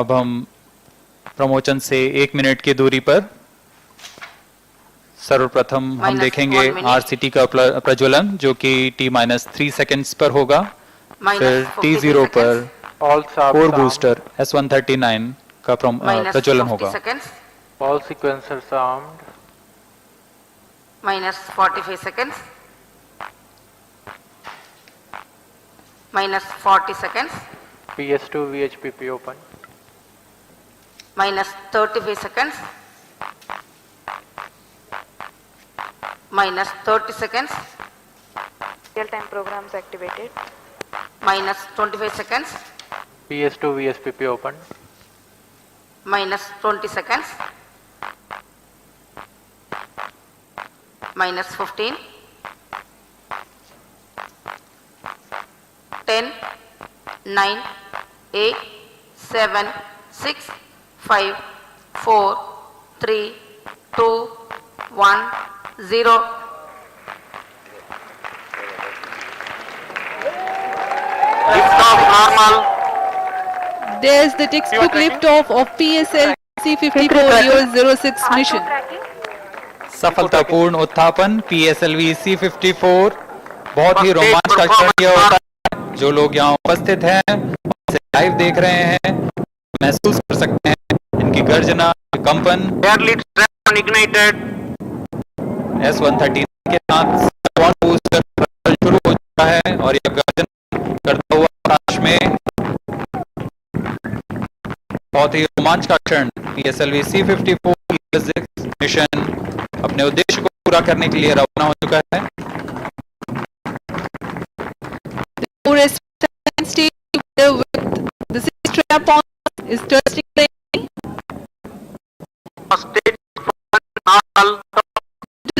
अब हम प्रमोचन से 1 मिनट की दूरी पर सर्वप्रथम हम देखेंगे RCT का प्रज्वलन जो कि T-3 सेकेंड्स पर होगा, फिर T0 पर कोर बूस्टर S139 का प्रज्वलन होगा। All sequencers armed. Minus 45 seconds. Minus 40 seconds. PS2 VHPP open. Minus 35 seconds. Minus 30 seconds. Real-time programs activated. Minus 25 seconds. PS2 VSPP open. Minus 20 seconds. Minus 15. 10, 9, 8, 7, 6, 5, 4, 3, 2, 1, 0. Liftoff normal. There's the textbook liftoff of PSLV-C54 EOS-06 mission. सफलतापूर्ण उत्थापन PSLV-C54 बहुत ही रोमांचक क्षण यह होता है। जो लोग यहाँ उपस्थित हैं इसे लाइव देख रहे हैं, महसूस कर सकते हैं इनकी गर्जना, कंपन। S139 के साथ बूस्टर शुरू हो चुका है और यह गर्जना करता हुआ आकाश में बहुत ही रोमांचक क्षण PSLV-C54 मिशन अपने उद्देश्य को पूरा करने के लिए रवाना हो चुका है।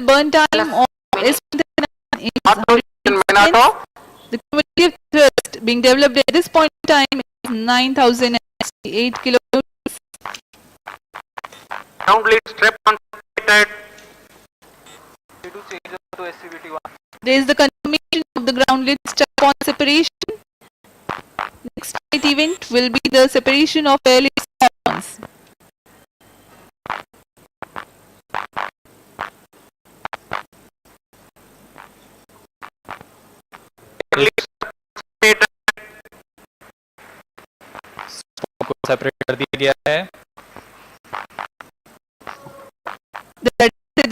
Burn time of the cumulative thrust being developed at this point in time is 9,008 kilonewtons. Ground lead strap completed. There is the confirmation of the ground lead strap-on separation. Next flight event will be the separation of fairly strap-ons. Separate कर दिया गया है।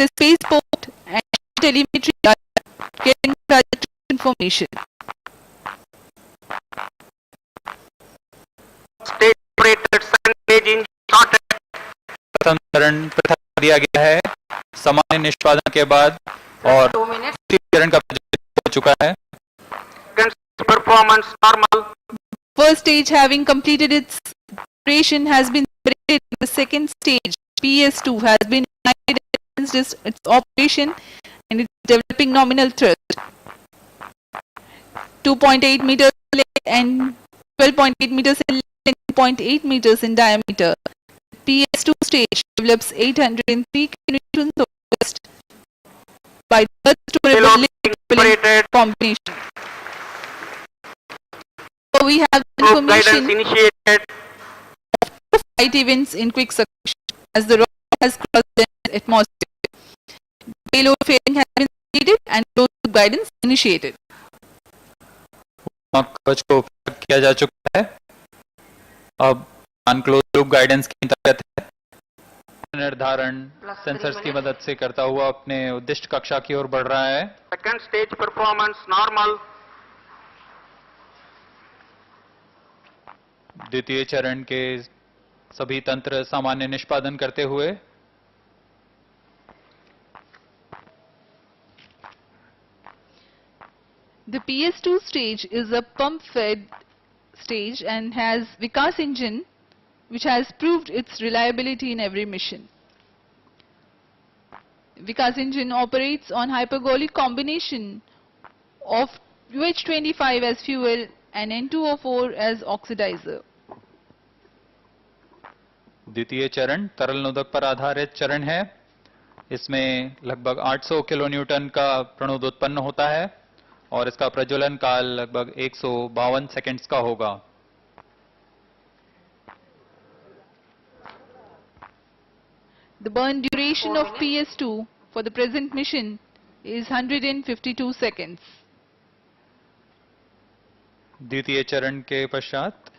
The spaceport and telemetry are getting trajectory information. Stage operated signage in short. प्रथम चरण पृथक कर दिया गया है सामान्य निष्पादन के बाद और चरण का हो चुका है। Performance normal. First stage having completed its operation has been separated. The second stage PS2 has been ignited against its operation and it's developing nominal thrust 2.8 meters in length and 12.8 meters in length and 0.8 meters in diameter. PS2 stage develops 803 kilonewtons of thrust by thrust to repellent combination. So we have information initiated. of flight events in quick succession as the rocket has crossed the atmosphere. Payload fairing has been completed and closed guidance initiated. कवच को उपयोग किया जा चुका है। अब unclose loop guidance की अंतर्गत है निर्धारण सेंसर्स की मदद से करता हुआ अपने उद्दिष्ट कक्षा की ओर बढ़ रहा है। Second stage performance normal. द्वितीय चरण के सभी तंत्र सामान्य निष्पादन करते हुए The PS2 stage is a pump-fed stage and has Vikas engine which has proved its reliability in every mission. Vikas engine operates on hypergolic combination of UH25 as fuel and N2O4 as oxidizer. द्वितीय चरण तरल नोदक पर आधारित चरण है। इसमें लगभग 800 kilonewton का प्रणोद उत्पन्न होता है और इसका प्रज्वलन काल लगभग 152 सेकंड्स का होगा। The burn duration 4 of minutes. PS2 for the present mission is 152 seconds. द्वितीय चरण के पश्चात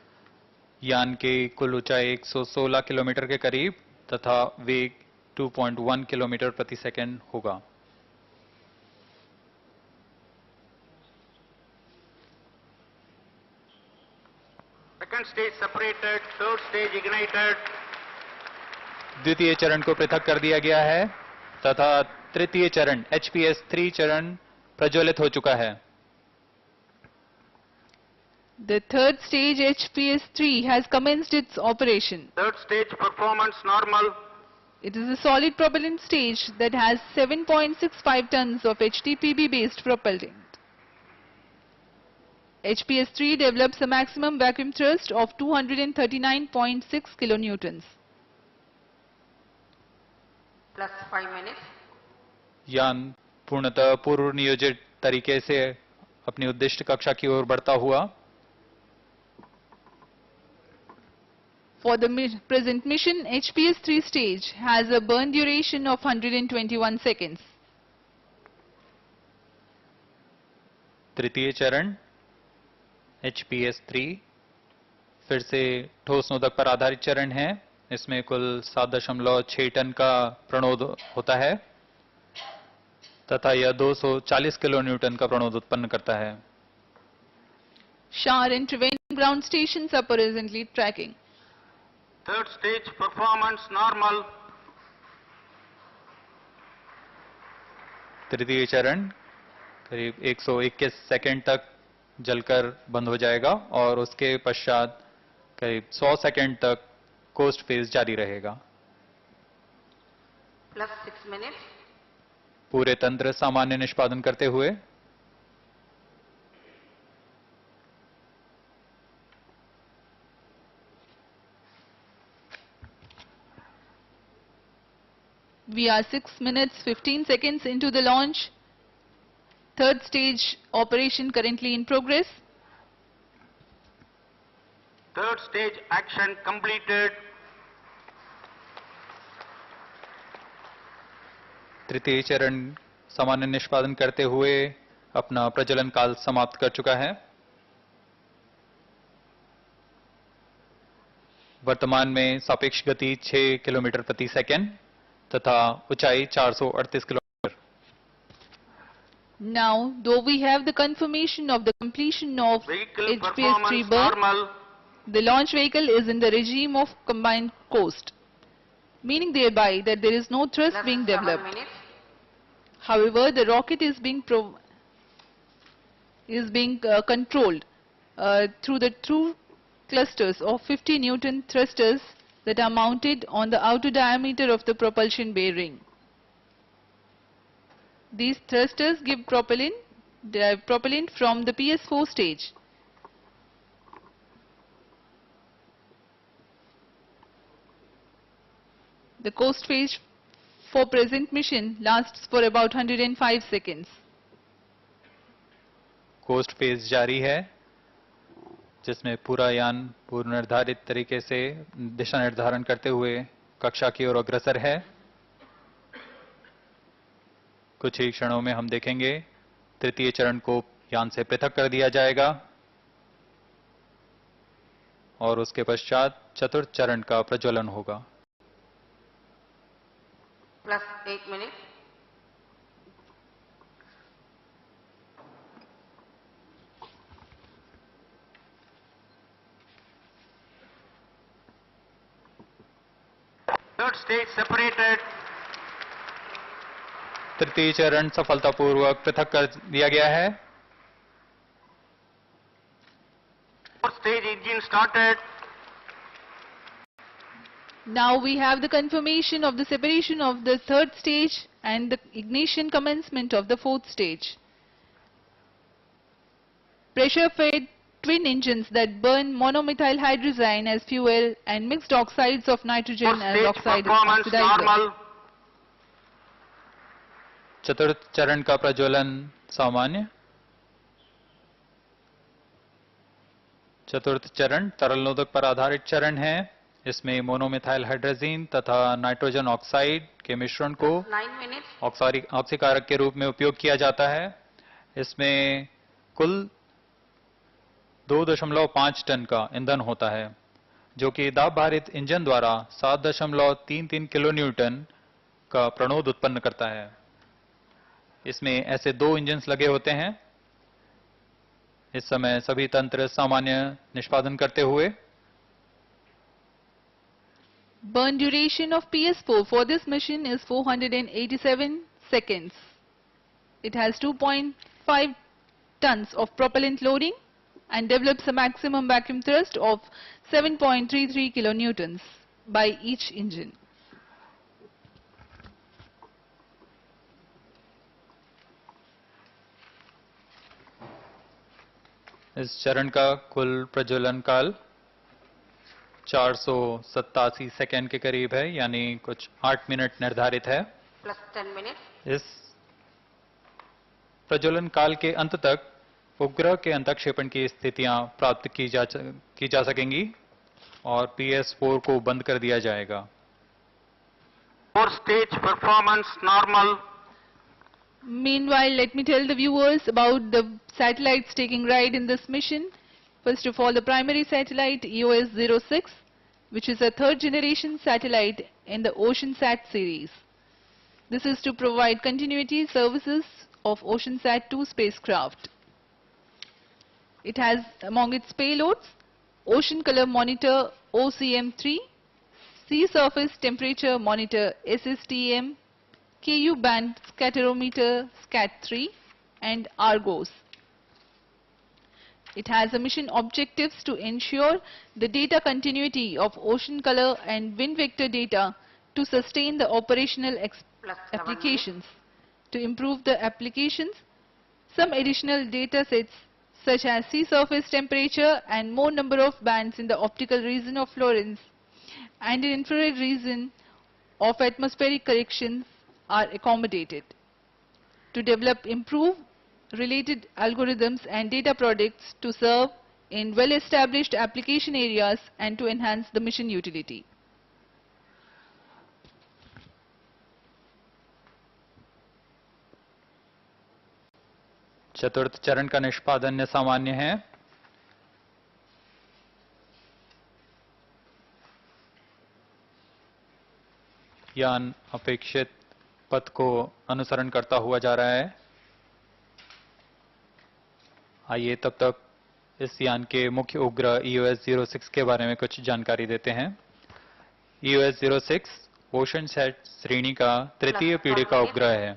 यान की कुल ऊंचाई 116 किलोमीटर के करीब तथा वेग 2.1 किलोमीटर प्रति सेकंड होगा. Second stage separated, third stage ignited. द्वितीय चरण को पृथक कर दिया गया है तथा तृतीय चरण HPS-3 चरण प्रज्वलित हो चुका है. The third stage HPS-3 has commenced its operation. Third stage performance normal. It is a solid propellant stage that has 7.65 tons of HTPB based propellant. HPS-3 develops a maximum vacuum thrust of 239.6 kilonewtons. Plus 5 minutes. यान पूर्णतः पूर्व नियोजित तरीके से अपनी उद्दिष्ट कक्षा की ओर बढ़ता हुआ. For the present mission, HPS-3 stage has a burn duration of 121 seconds. तृतीय चरण HPS-3 फिर से ठोस नोदक पर आधारित चरण है. इसमें कुल 7.6 टन का प्रणोद होता है तथा यह 240 किलो न्यूटन का प्रणोद उत्पन्न करता है. SHAR intervention ground stations are presently tracking. Third stage performance normal. तृतीय चरण करीब 121 सेकंड तक जलकर बंद हो जाएगा और उसके पश्चात करीब 100 सेकंड तक कोस्ट फेज जारी रहेगा. Plus 6 minutes. पूरे तंत्र सामान्य निष्पादन करते हुए We are 6 minutes 15 seconds into the launch. Third stage operation currently in progress. Third stage action completed. तृतीय चरण सामान्य निष्पादन करते हुए अपना प्रज्वलन काल समाप्त कर चुका है. वर्तमान में सापेक्ष गति 6 किलोमीटर प्रति सेकंड तथा ऊंचाई 438 kilometre. Now, though we have the confirmation of the completion of Vehicle HPS-3 performance burn, normal. the launch vehicle is in the regime of combined coast, meaning thereby that there is no thrust Plus being 7 developed. minutes. However, the rocket is being controlled through the two clusters of 50 Newton thrusters that are mounted on the outer diameter of the propulsion bearing. These thrusters give propellant from the PS4 stage. The coast phase for present mission lasts for about 105 seconds. Coast phase जारी है जिसमें पूरा यान पूर्व निर्धारित तरीके से दिशा निर्धारण करते हुए कक्षा की ओर अग्रसर है. कुछ ही क्षणों में हम देखेंगे तृतीय चरण को यान से पृथक कर दिया जाएगा और उसके पश्चात चतुर्थ चरण का प्रज्वलन होगा. Plus 8 minutes. Third stage separated. तृतीय चरण सफलतापूर्वक पृथक कर दिया गया है. Fourth stage engine started. Now we have the confirmation of the separation of the third stage and the ignition commencement of the fourth stage. Pressure-fed twin engines that burn monomethyl hydrazine as fuel and mixed oxides of nitrogen Fourth as stage oxide performance oxidizer. normal. चतुर्थ चरण का प्रज्वलन सामान्य. चतुर्थ चरण तरल नोदक पर आधारित चरण है इसमें मोनोमिथाइल हाइड्रोजीन तथा नाइट्रोजन ऑक्साइड के मिश्रण को 9 minutes. ऑक्सीकारक के रूप में उपयोग किया जाता है। इसमें कुल 2.5 टन का ईंधन होता है, जो कि दाब भारित इंजन द्वारा 7.33 किलो न्यूटन का प्रणोद उत्पन्न करता है। इसमें ऐसे 2 इंजन्स लगे होते हैं। इस समय सभी तंत्र सामान्य निष्पादन करते हुए Burn duration of PS4 for this mission is 487 seconds. It has 2.5 tons of propellant loading and develops a maximum vacuum thrust of 7.33 kilonewtons by each engine. इस चरण का कुल प्रज्वलन काल 487 सेकेंड के करीब है, यानी कुछ 8 मिनट निर्धारित है। Plus 10 minutes. इस प्रज्वलन काल के अंत तक उपग्रह के अंतक्षेपण की स्थितियां प्राप्त की जा सकेंगी और PS4 को बंद कर दिया जाएगा। 4 stage performance normal. Meanwhile, let me tell the viewers about the satellites taking ride in this mission. First of all, the primary satellite EOS-06, which is a third generation satellite in the OceanSat series. This is to provide continuity services of OceanSat-2 spacecraft. It has among its payloads Ocean Color Monitor OCM3, Sea Surface Temperature Monitor SSTM, KU band scatterometer SCAT3 and Argos. It has a mission objectives to ensure the data continuity of ocean color and wind vector data to sustain the operational Plus 7 applications. To improve the applications, some additional data sets such as sea surface temperature and more number of bands in the optical region of Florence and in infrared region of atmospheric corrections are accommodated. To develop improved related algorithms and data products to serve in well-established application areas and to enhance the mission utility. चतुर्थ चरण का निष्पादन सामान्य है। यान अपेक्षित पथ को अनुसरण करता हुआ जा रहा है। आइए तब तक इस यान के मुख्य उपग्रह EOS-06 के बारे में कुछ जानकारी देते हैं। EOS-06 ओशनसैट श्रेणी का तृतीय पीढ़ी का उपग्रह है।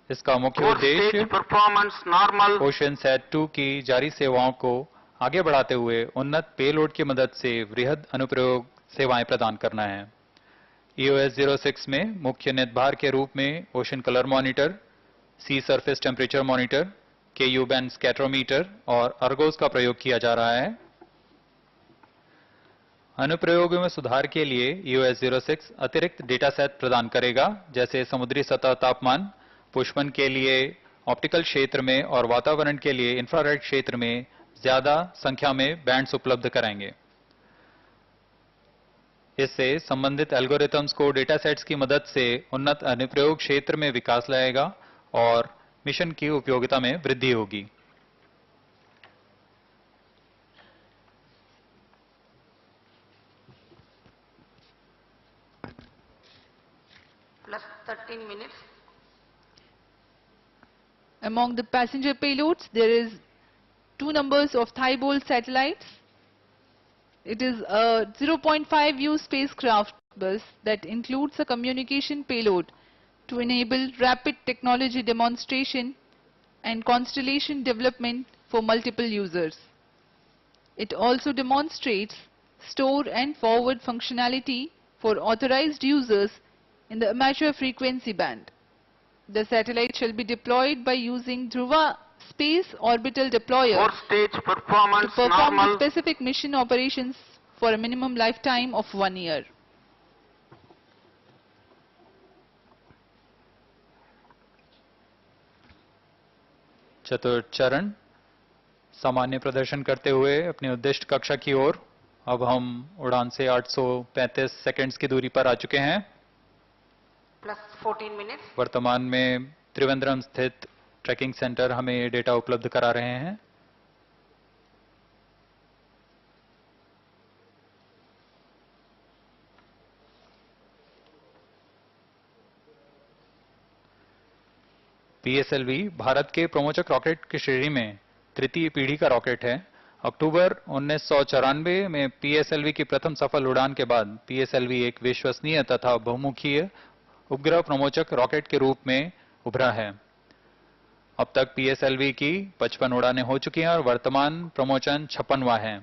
इसका मुख्य 4 उद्देश्य stage performance normal. OceanSat-2 की जारी सेवाओं को आगे बढ़ाते हुए उन्नत पेलोड की मदद से वृहद अनुप्रयोग सेवाएं प्रदान करना है। EOS-06 में मुख्य नेतभार के रूप में ocean colour monitor, sea surface temperature monitor, KU band scatterometer और अर्गोस का प्रयोग किया जा रहा है। अनुप्रयोगों में सुधार के लिए EOS-06 अतिरिक्त डेटा सेट प्रदान करेगा, जैसे समुद्री सतह तापमान, पुष्पन के लिए ऑप्टिकल क्षेत्र में और वातावरण के लिए इंफ्रारेड क्षेत्र में ज्यादा संख्या में बैंड्स उपलब्ध कराएंगे। इससे संबंधित एल्गोरिथम्स को डेटा सेट्स की मदद से उन्नत अनुप्रयोग क्षेत्र में विकास लाएगा और मिशन की उपयोगिता में वृद्धि होगी। Plus 13 minutes. Among the passenger payloads, there is 2 numbers of Thibault satellites. It is a 0.5U spacecraft bus that includes a communication payload to enable rapid technology demonstration and constellation development for multiple users. It also demonstrates store and forward functionality for authorized users in the amateur frequency band. The satellite shall be deployed by using Dhruva Space Orbital Deployer 4 stage to performance perform the normal. specific mission operations for a minimum lifetime of 1 year. चतुर्थ चरण सामान्य प्रदर्शन करते हुए अपनी उद्दिष्ट कक्षा की ओर अब हम उड़ान से 835 सेकंड्स की दूरी पर आ चुके हैं। plus 14 minutes, वर्तमान में त्रिवेंद्रम स्थित ट्रैकिंग सेंटर हमें ये डेटा उपलब्ध करा रहे हैं। PSLV भारत के प्रोमोचक रॉकेट की श्रेणी में तृतीय पीढ़ी का रॉकेट है। अक्टूबर 1994 में PSLV की प्रथम सफल उड़ान के बाद PSLV एक विश्वसनीय तथा बहुमुखीय उपग्रह प्रमोचक रॉकेट के रूप में उभरा है। अब तक PSLV की 55 उड़ानें हो चुकी हैं और वर्तमान प्रमोचन 56वां है।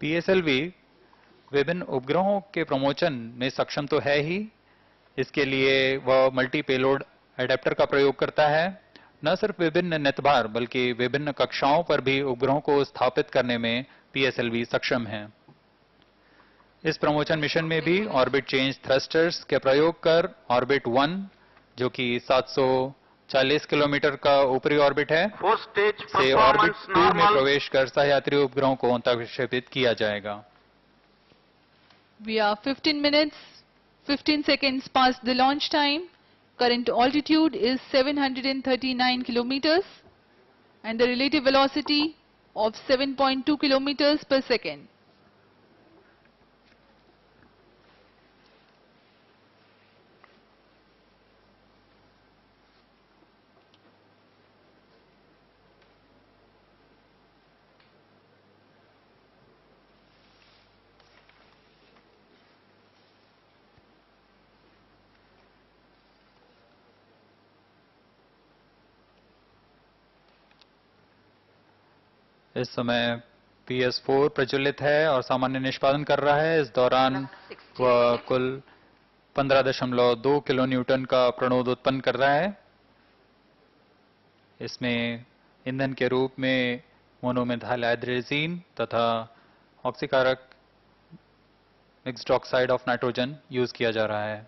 PSLV विभिन्न उपग्रहों के प्रमोचन में सक्षम तो है ही, इसके लिए वह मल्टी पेलोड एडेप्टर का प्रयोग करता है। न सिर्फ विभिन्न नेतभार बल्कि विभिन्न कक्षाओं पर भी उपग्रहों को स्थापित करने में PSLV सक्षम है। इस प्रमोचन मिशन में भी ऑर्बिट चेंज थ्रस्टर्स के प्रयोग कर ऑर्बिट 1 जो कि 740 किलोमीटर का ऊपरी ऑर्बिट है Fourth stage से ऑर्बिट performance 2 में normal. प्रवेश कर सहयात्री उपग्रहों को अंतःक्षेपित किया जाएगा। We are 15 minutes, 15 seconds past the launch time. Current altitude is 739 kilometers and the relative velocity of 7.2 kilometers per second. इस समय PS4 प्रज्वलित है और सामान्य निष्पादन कर रहा है। इस दौरान वह कुल 15.2 किलो न्यूटन का प्रणोद उत्पन्न कर रहा है। इसमें ईंधन के रूप में मोनोमेथाइल हाइड्रोजीन तथा ऑक्सीकारक mixed oxide of nitrogen use किया जा रहा है।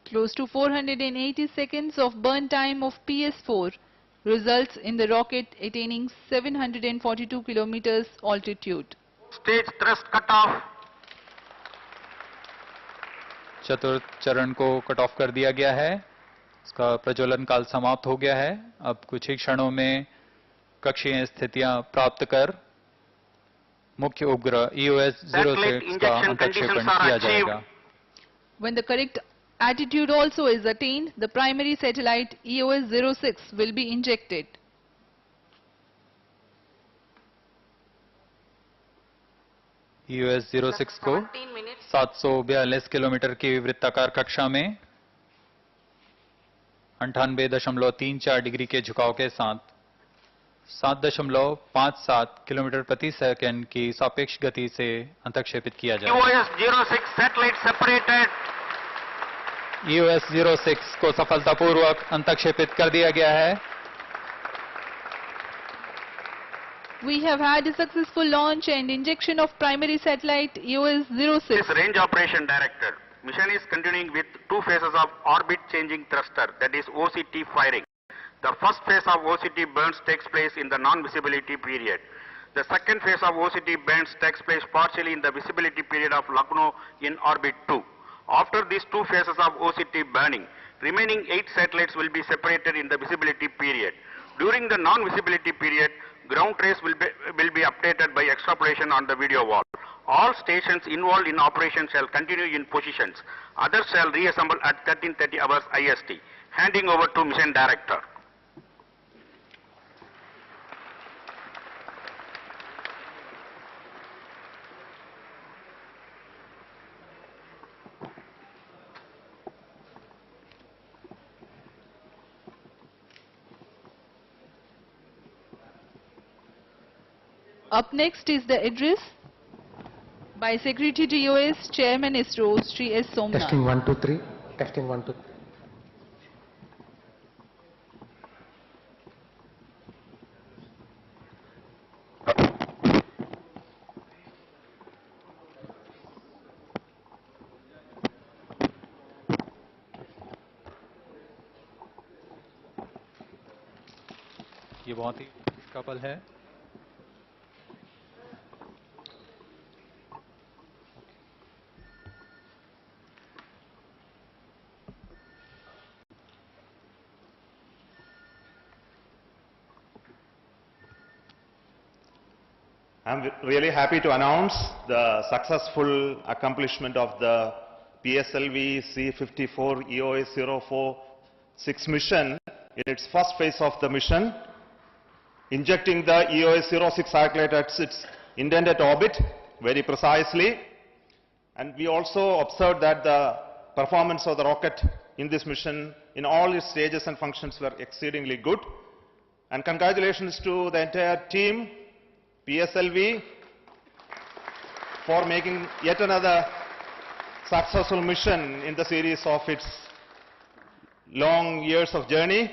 Close to 480 seconds of burn time of PS4 results in the rocket attaining 742 kilometers altitude. Stage thrust cutoff. चतुर्थ चरण को कट ऑफ कर दिया गया है। इसका प्रज्वलन काल समाप्त हो गया है। अब कुछ ही क्षणों में कक्षीय स्थितियां प्राप्त कर मुख्य उपग्रह EOS-06 का अंतःक्षेपण किया जाएगा। When the correct attitude also is attained, the primary satellite EOS-06 will be injected. EOS-06 को 17 minutes, 742 किलोमीटर की वृत्ताकार कक्षा में 98.34 डिग्री के झुकाव के साथ 7.57 किलोमीटर प्रति सेकंड की सापेक्ष गति से अंतःक्षेपित किया जाएगा। EOS-06 satellite separated. EOS-06 को सफलतापूर्वक अंतःक्षेपित कर दिया गया है। We have had a successful launch and injection of primary satellite EOS-06. This range operation director. Mission is continuing with two phases of orbit changing thruster, that is OCT firing. The first phase of OCT burns takes place in the non-visibility period. The second phase of OCT burns takes place partially in the visibility period of Lucknow in orbit 2. After these two phases of OCT burning, remaining 8 satellites will be separated in the visibility period. During the non-visibility period, ground trace will be updated by extrapolation on the video wall. All stations involved in operation shall continue in positions. Others shall reassemble at 13:30 hours IST. Handing over to Mission Director. Up next is the address by Secretary to EOS, Chairman ISRO, Sri S. Somnath. Testing 1 2 3. Testing 1 2 3. ये बहुत ही का पल है। I'm really happy to announce the successful accomplishment of the PSLV-C54 EOS-06 mission in its first phase of the mission, injecting the EOS-06 satellite at its intended orbit very precisely. And we also observed that the performance of the rocket in this mission in all its stages and functions were exceedingly good. And congratulations to the entire team, PSLV, for making yet another successful mission in the series of its long years of journey.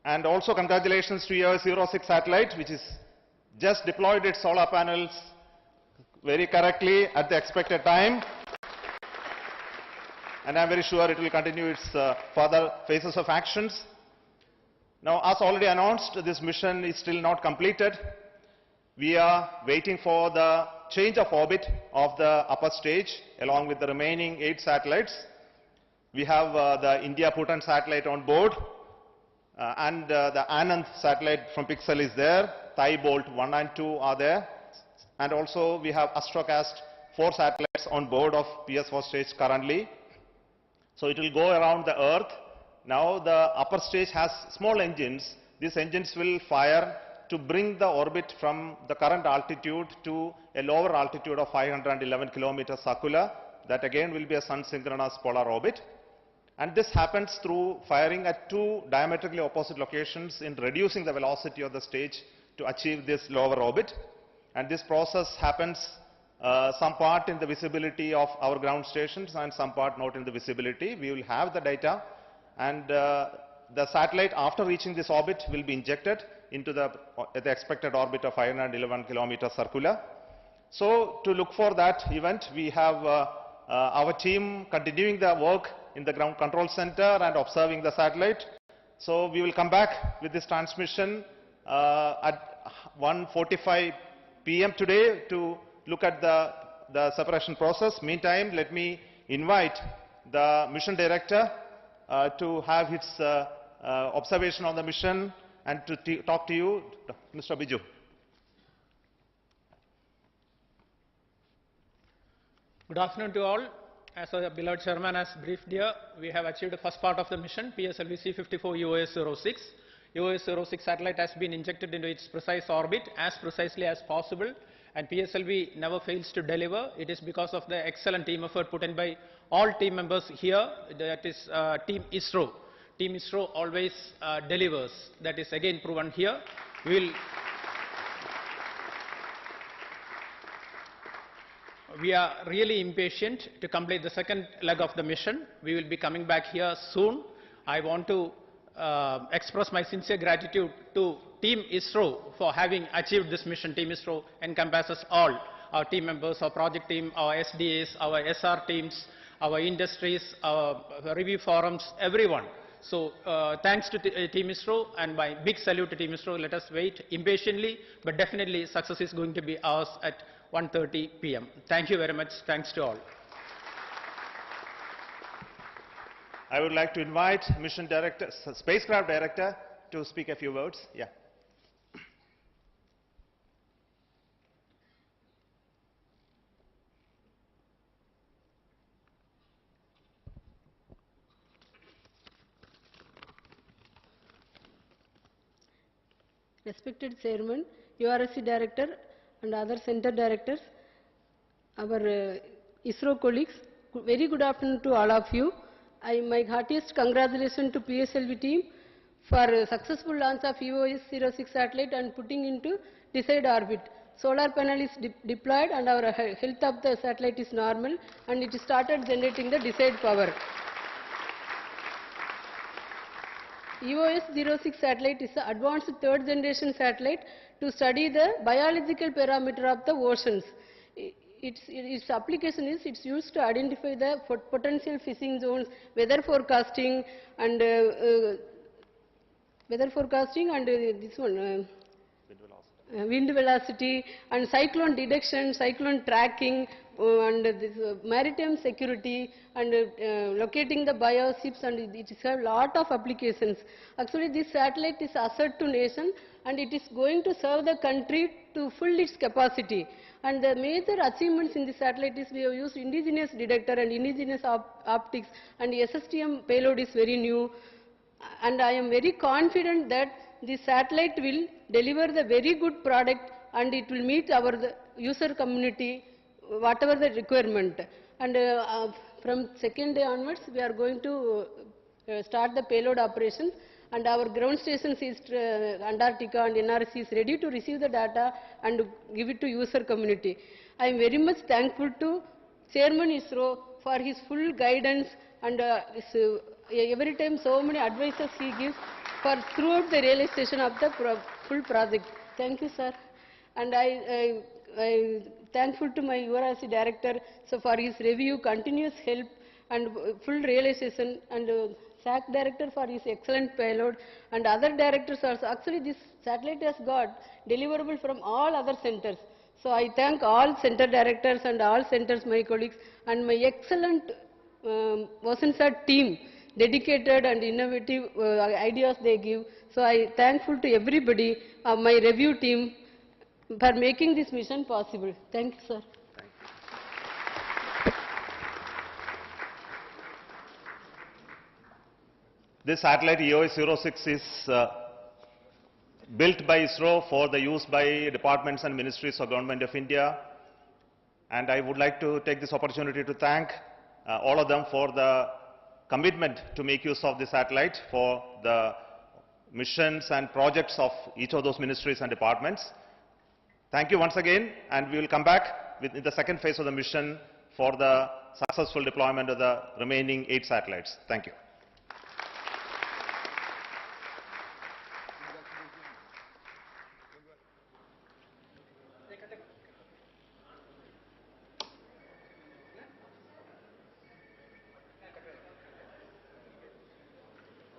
And also congratulations to EOS-06 satellite, which is just deployed its solar panels very correctly at the expected time. And I'm very sure it will continue its further phases of actions. Now, as already announced, this mission is still not completed. We are waiting for the change of orbit of the upper stage along with the remaining 8 satellites. We have the India-Bhutan satellite on board and the Anand satellite from Pixel is there. Thai Bolt 1 and 2 are there. And also we have Astrocast 4 satellites on board of PS4 stage currently. So it will go around the Earth. Now the upper stage has small engines. These engines will fire to bring the orbit from the current altitude to a lower altitude of 511 kilometers circular. That again will be a sun-synchronous polar orbit. And this happens through firing at 2 diametrically opposite locations in reducing the velocity of the stage to achieve this lower orbit. And this process happens some part in the visibility of our ground stations and some part not in the visibility. We will have the data. And the satellite, after reaching this orbit, will be injected into the expected orbit of 511 kilometers circular. So to look for that event, we have our team continuing the work in the ground control center and observing the satellite. So we will come back with this transmission at 1:45 p.m. today to look at the separation process. Meantime, let me invite the mission director to have his observation on the mission and to talk to you, Mr. Biju. Good afternoon to all. As our beloved chairman has briefed here, we have achieved the first part of the mission, PSLV-C54 EOS-06. EOS-06 satellite has been injected into its precise orbit as precisely as possible, and PSLV never fails to deliver. It is because of the excellent team effort put in by all team members here, that is Team ISRO. Team ISRO always delivers. That is again proven here. We are really impatient to complete the second leg of the mission. We will be coming back here soon. I want to express my sincere gratitude to Team ISRO for having achieved this mission. Team ISRO encompasses all our team members, our project team, our SDS, our SR teams, our industries, our review forums, everyone. So thanks to Team ISRO, and my big salute to Team ISRO. Let us wait impatiently, but definitely success is going to be ours at 1:30 p.m. Thank you very much. Thanks to all. I would like to invite mission director, spacecraft director, to speak a few words. Yeah. Respected Chairman, URSC Director and other Center Directors, our ISRO colleagues, very good afternoon to all of you. My heartiest congratulations to PSLV team for successful launch of EOS-06 satellite and putting into desired orbit. Solar panel is deployed and our health of the satellite is normal and it started generating the desired power. EOS-06 satellite is an advanced third generation satellite to study the biological parameter of the oceans. Its application is it's used to identify the potential fishing zones, weather forecasting and weather forecasting and this one, wind velocity and cyclone detection, cyclone tracking, and this maritime security and locating the bioships, and it has a lot of applications. Actually, this satellite is asset to nation and it is going to serve the country to full its capacity. And the major achievements in this satellite is we have used indigenous detector and indigenous optics, and SSTM payload is very new. And I am very confident that this satellite will deliver the very good product and it will meet our user community, whatever the requirement. And from second day onwards, we are going to start the payload operations, and our ground stations is Antarctica and NRC is ready to receive the data and give it to user community. I am very much thankful to Chairman ISRO for his full guidance and every time so many advices he gives for throughout the realization of the full project. Thank you, sir. And I thankful to my URC director for his review, continuous help and full realization, and SAC director for his excellent payload, and other directors also. Actually, this satellite has got deliverable from all other centers. So I thank all center directors and all centers, my colleagues, and my excellent Vasansat team, dedicated and innovative ideas they give. So I thankful to everybody, my review team, for making this mission possible. Thank you, sir. This satellite EOS-06 is built by ISRO for the use by departments and ministries of Government of India. And I would like to take this opportunity to thank all of them for the commitment to make use of this satellite for the missions and projects of each of those ministries and departments. Thank you once again, and we will come back in the second phase of the mission for the successful deployment of the remaining 8 satellites. Thank you.